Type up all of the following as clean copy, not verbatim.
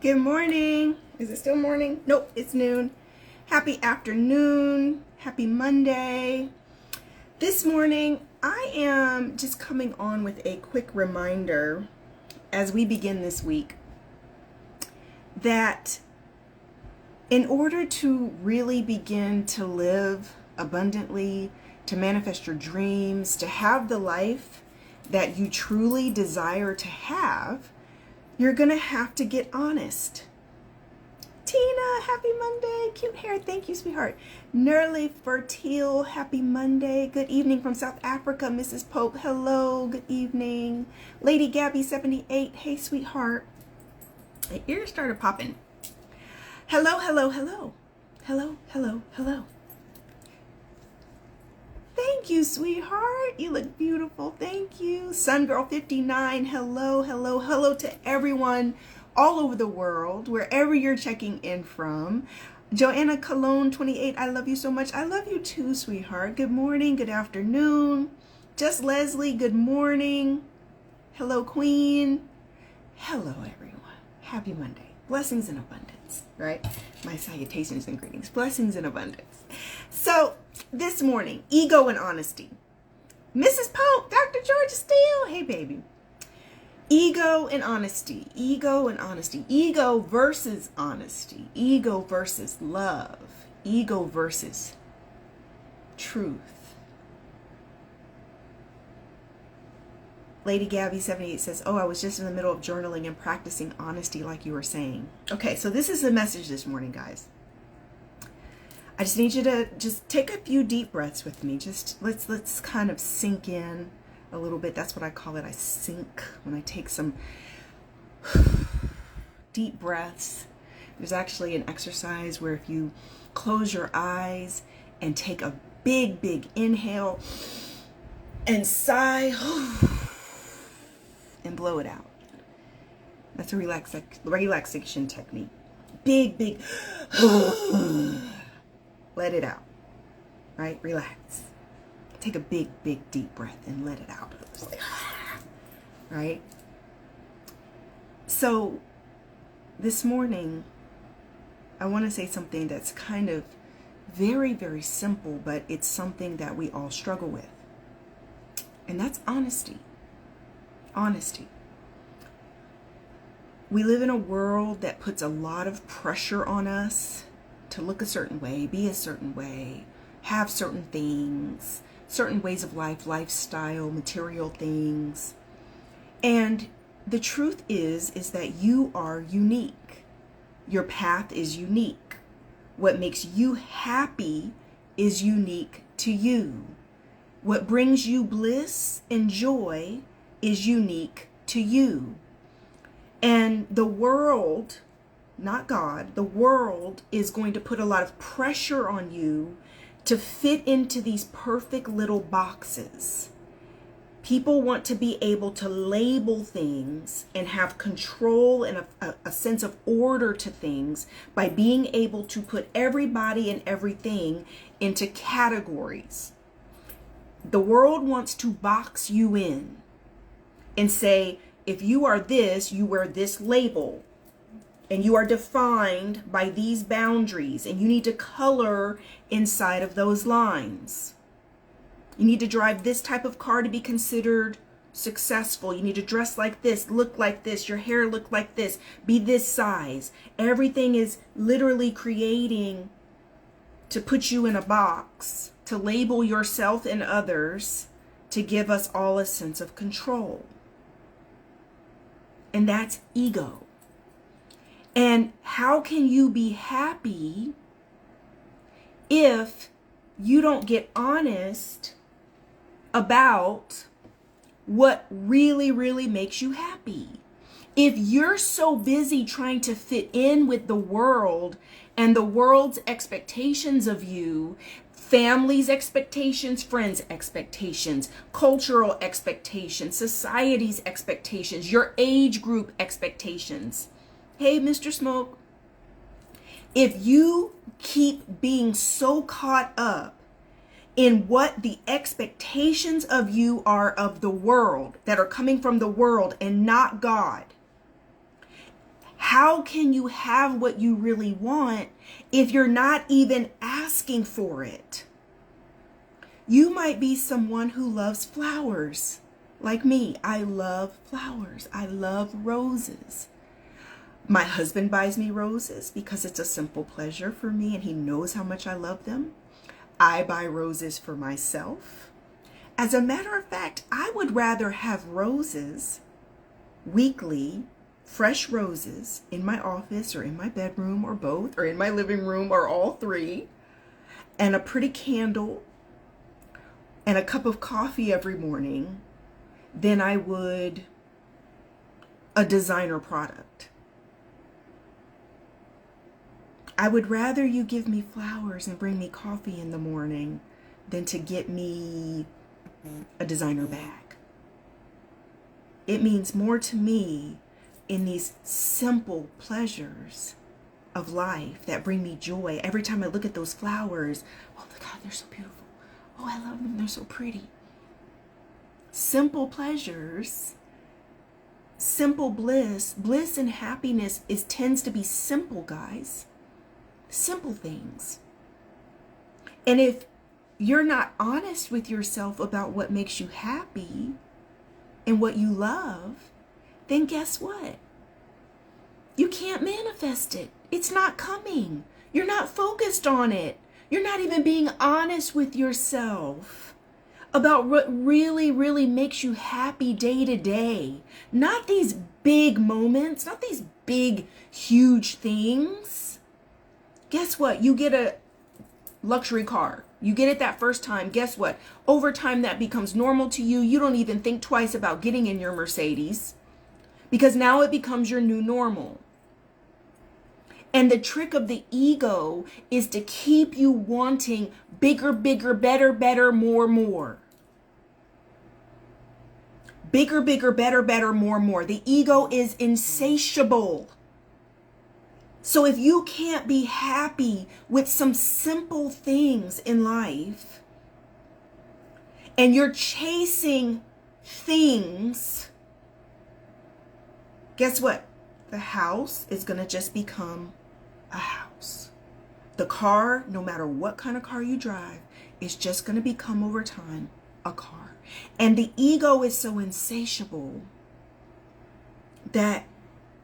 Good morning. Is it still morning? Nope, it's noon. Happy afternoon. Happy Monday. This morning, I am just coming on with a quick reminder as we begin this week that in order to really begin to live abundantly, to manifest your dreams, to have the life that you truly desire to have, you're going to have to get honest. Tina, happy Monday. Cute hair. Thank you, sweetheart. Nerly Fertile, happy Monday. Good evening from South Africa, Mrs. Pope. Hello, good evening. Lady Gabby, 78. Hey, sweetheart. My ears started popping. Hello, hello, hello. Hello, hello, hello. Thank you, sweetheart. You look beautiful. Thank you. Sungirl 59. Hello, hello, hello to everyone all over the world, wherever you're checking in from. Joanna Cologne 28. I love you so much. I love you too, sweetheart. Good morning. Good afternoon. Just Leslie. Good morning. Hello, Queen. Hello, everyone. Happy Monday. Blessings in abundance, right? My salutations and greetings. Blessings in abundance. So this morning, ego and honesty. Mrs. Pope, Dr. Georgia Steele. Hey, baby. Ego and honesty. Ego and honesty. Ego versus honesty. Ego versus love. Ego versus truth. Lady Gabby 78 says, oh, I was just in the middle of journaling and practicing honesty like you were saying. Okay, so this is the message this morning, guys. I just need you to just take a few deep breaths with me. Just let's kind of sink in a little bit. That's what I call it. I sink when I take some deep breaths. There's actually an exercise where if you close your eyes and take a big, big inhale and sigh and blow it out. That's a relaxation technique. Big, big. Let it out, right? Relax. Take a big, big, deep breath and let it out. It's like, right? So this morning, I want to say something that's kind of very, very simple, but it's something that we all struggle with. And that's honesty. Honesty. We live in a world that puts a lot of pressure on us to look a certain way, be a certain way, have certain things, certain ways of life, lifestyle, material things. And the truth is that you are unique. Your path is unique. What makes you happy is unique to you. What brings you bliss and joy is unique to you. And the world, not God, the world is going to put a lot of pressure on you to fit into these perfect little boxes. People want to be able to label things and have control and a sense of order to things by being able to put everybody and everything into categories. The world wants to box you in and say, if you are this, you wear this label. And you are defined by these boundaries, and you need to color inside of those lines. You need to drive this type of car to be considered successful. You need to dress like this, look like this, your hair look like this, be this size. Everything is literally creating to put you in a box, to label yourself and others, to give us all a sense of control. And that's ego. And how can you be happy if you don't get honest about what really, really makes you happy? If you're so busy trying to fit in with the world and the world's expectations of you, family's expectations, friends' expectations, cultural expectations, society's expectations, your age group expectations. Hey, Mr. Smoke, if you keep being so caught up in what the expectations of you are of the world, that are coming from the world and not God, How can you have what you really want if you're not even asking for it? You might be someone who loves flowers. Like me, I love flowers. I love roses. My husband buys me roses because it's a simple pleasure for me and he knows how much I love them. I buy roses for myself. As a matter of fact, I would rather have roses weekly, fresh roses in my office or in my bedroom or both, or in my living room or all three, and a pretty candle and a cup of coffee every morning than I would a designer product. I would rather you give me flowers and bring me coffee in the morning than to get me a designer bag. It means more to me in these simple pleasures of life that bring me joy. Every time I look at those flowers, oh my God, they're so beautiful. Oh, I love them. They're so pretty. Simple pleasures, simple bliss. Bliss and happiness tends to be simple, guys. Simple things. And if you're not honest with yourself about what makes you happy and what you love, then guess what? You can't manifest it. It's not coming. You're not focused on it. You're not even being honest with yourself about what really, really makes you happy day to day. Not these big moments, not these big, huge things. Guess what? You get a luxury car. You get it that first time. Guess what? Over time, that becomes normal to you. You don't even think twice about getting in your Mercedes because now it becomes your new normal. And the trick of the ego is to keep you wanting bigger, bigger, better, better, more, more. Bigger, bigger, better, better, more, more. The ego is insatiable. So if you can't be happy with some simple things in life and you're chasing things, guess what? The house is going to just become a house. The car, no matter what kind of car you drive, is just going to become over time a car. And the ego is so insatiable that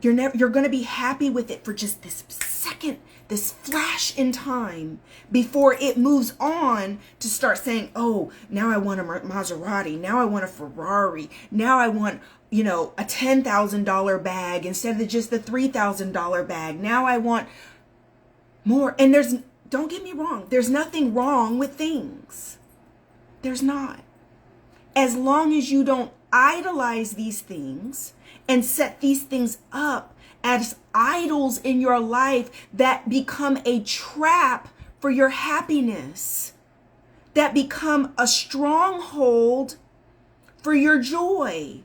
you're going to be happy with it for just this second, this flash in time before it moves on to start saying, oh, now I want a Maserati. Now I want a Ferrari. Now I want, a $10,000 bag instead of just the $3,000 bag. Now I want more. And don't get me wrong, there's nothing wrong with things. There's not. As long as you don't idolize these things and set these things up as idols in your life that become a trap for your happiness, that become a stronghold for your joy,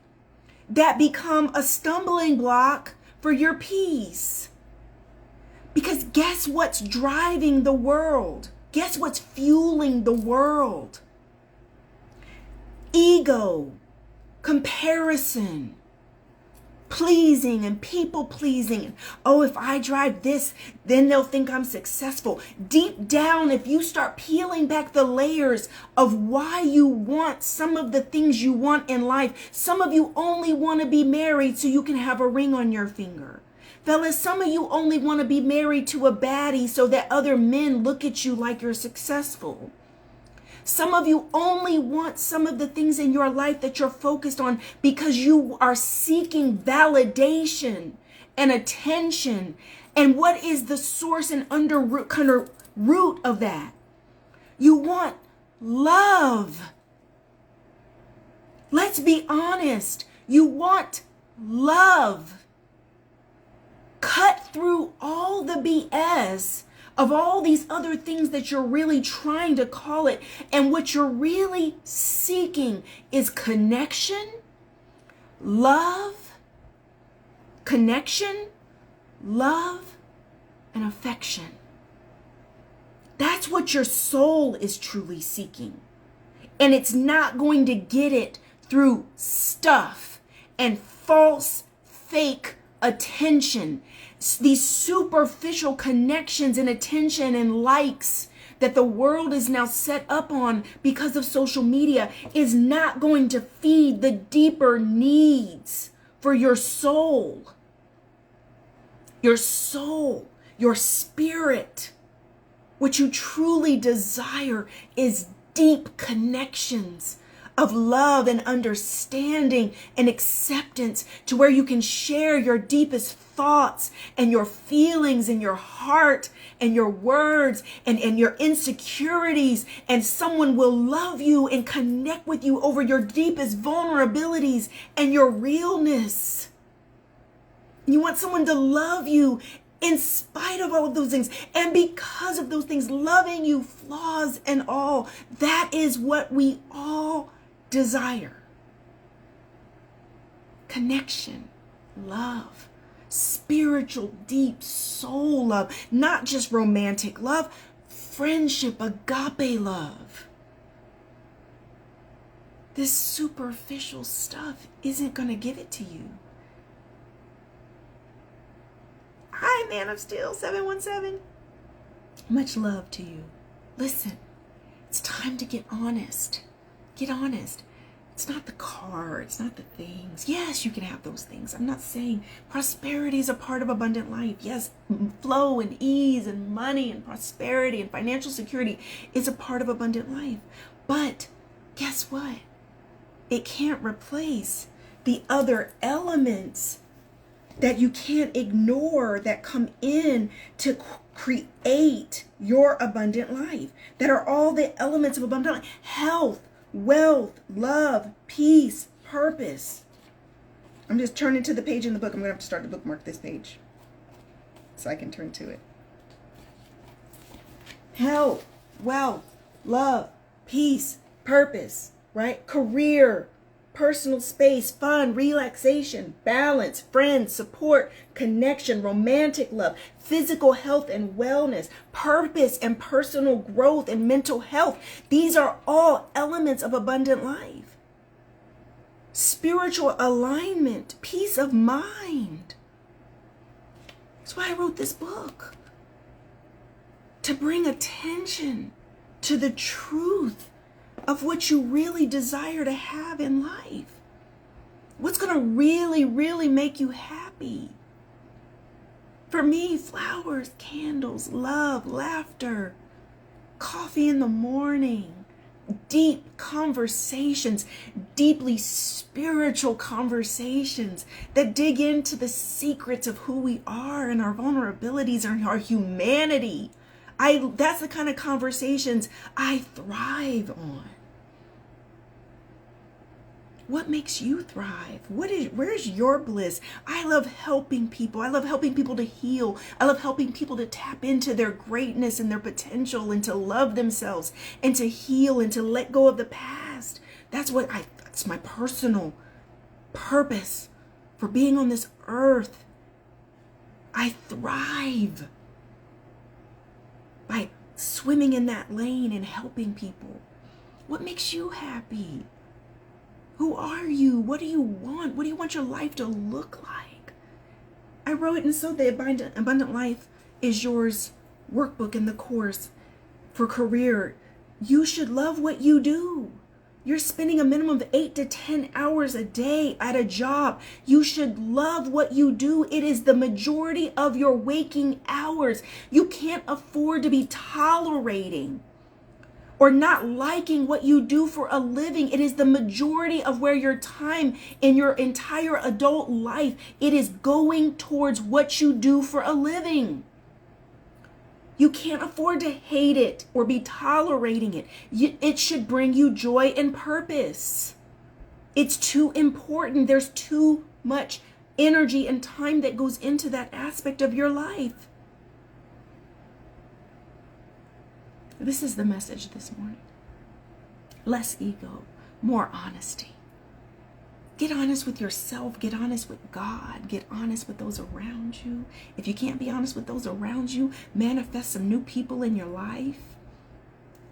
that become a stumbling block for your peace. Because guess what's driving the world? Guess what's fueling the world? Ego, comparison, pleasing and people pleasing. Oh, if I drive this, then they'll think I'm successful. Deep down, if you start peeling back the layers of why you want some of the things you want in life, some of you only want to be married so you can have a ring on your finger. Fellas, some of you only want to be married to a baddie so that other men look at you like you're successful. Some of you only want some of the things in your life that you're focused on because you are seeking validation and attention. And what is the source and root of that? You want love. Let's be honest. You want love. Cut through all the BS of all these other things that you're really trying to call it. And what you're really seeking is connection, love, and affection. That's what your soul is truly seeking. And it's not going to get it through stuff and false, fake attention, these superficial connections and attention and likes that the world is now set up on because of social media is not going to feed the deeper needs for your soul. Your soul, your spirit. What you truly desire is deep connections of love and understanding and acceptance, to where you can share your deepest thoughts and your feelings and your heart and your words and your insecurities, and someone will love you and connect with you over your deepest vulnerabilities and your realness. You want someone to love you in spite of all of those things, and because of those things, loving you, flaws and all. That is what we all desire. Connection, love, spiritual, deep soul love, not just romantic love, friendship, agape love. This superficial stuff isn't going to give it to you. Hi, Man of Steel 717. Much love to you. Listen, it's time to get honest. Get honest. It's not the car. It's not the things. Yes, you can have those things. I'm not saying prosperity is a part of abundant life. Yes, flow and ease and money and prosperity and financial security is a part of abundant life. But guess what? It can't replace the other elements that you can't ignore that come in to create your abundant life, that are all the elements of abundant life: health, wealth, love, peace, purpose. I'm just turning to the page in the book. I'm going to have to start to bookmark this page so I can turn to it. Health, wealth, love, peace, purpose, right? Career, personal space, fun, relaxation, balance, friends, support, connection, romantic love, physical health and wellness, purpose and personal growth and mental health. These are all elements of abundant life. Spiritual alignment, peace of mind. That's why I wrote this book. To bring attention to the truth of what you really desire to have in life. What's going to really, really make you happy? For me, flowers, candles, love, laughter, coffee in the morning, deep conversations, deeply spiritual conversations that dig into the secrets of who we are and our vulnerabilities and our humanity. That's the kind of conversations I thrive on. What makes you thrive? Where's your bliss? I love helping people. I love helping people to heal. I love helping people to tap into their greatness and their potential, and to love themselves and to heal and to let go of the past. That's my personal purpose for being on this earth. I thrive by swimming in that lane and helping people. What makes you happy? Who are you? What do you want? What do you want your life to look like? I wrote, and so the Abundant Life is Yours workbook in the course for career. You should love what you do. You're spending a minimum of 8 to 10 hours a day at a job. You should love what you do. It is the majority of your waking hours. You can't afford to be tolerating or not liking what you do for a living. It is the majority of where your time in your entire adult life, it is going towards what you do for a living. You can't afford to hate it or be tolerating it. It should bring you joy and purpose. It's too important. There's too much energy and time that goes into that aspect of your life. This is the message this morning. Less ego, more honesty. Get honest with yourself. Get honest with God. Get honest with those around you. If you can't be honest with those around you, manifest some new people in your life.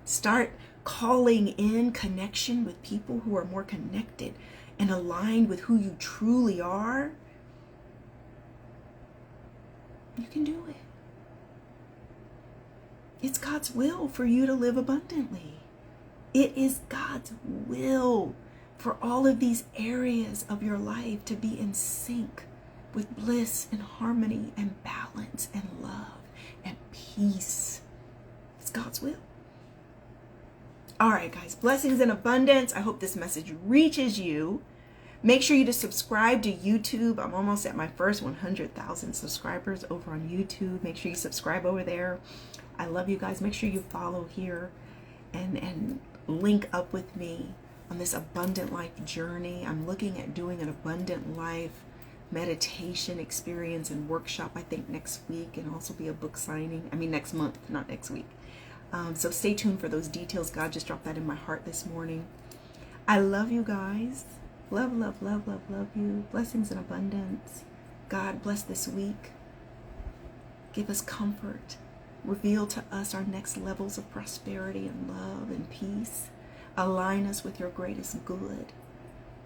Start calling in connection with people who are more connected and aligned with who you truly are. You can do it. It's God's will for you to live abundantly. It is God's will for all of these areas of your life to be in sync with bliss and harmony and balance and love and peace. It's God's will. All right, guys, blessings in abundance. I hope this message reaches you. Make sure you to subscribe to YouTube. I'm almost at my first 100,000 subscribers over on YouTube. Make sure you subscribe over there. I love you guys. Make sure you follow here and link up with me on this abundant life journey. I'm looking at doing an abundant life meditation experience and workshop, I think next week, and also be a book signing. I mean next month, not next week. So stay tuned for those details. God just dropped that in my heart this morning. I love you guys. Love, love, love, love, love you. Blessings in abundance. God bless this week. Give us comfort. Reveal to us our next levels of prosperity and love and peace. Align us with your greatest good.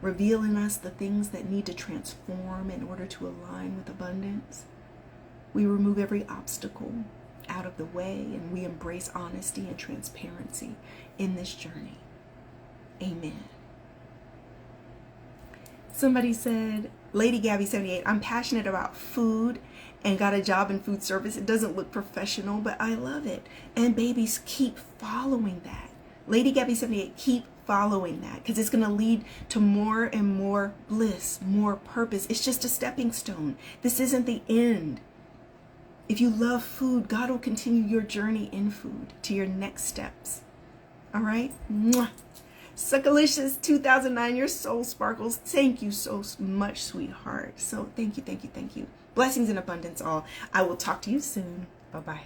Reveal in us the things that need to transform in order to align with abundance. We remove every obstacle out of the way, and we embrace honesty and transparency in this journey. Amen. Somebody said, Lady Gabby 78, I'm passionate about food and got a job in food service. It doesn't look professional, but I love it. And babies, keep following that. Lady Gabby 78, keep following that, because it's going to lead to more and more bliss, more purpose. It's just a stepping stone. This isn't the end. If you love food, God will continue your journey in food to your next steps. All right? Mwah. Suckalicious 2009, your soul sparkles. Thank you so much, sweetheart. So thank you, thank you, thank you. Blessings in abundance all. I will talk to you soon. Bye-bye.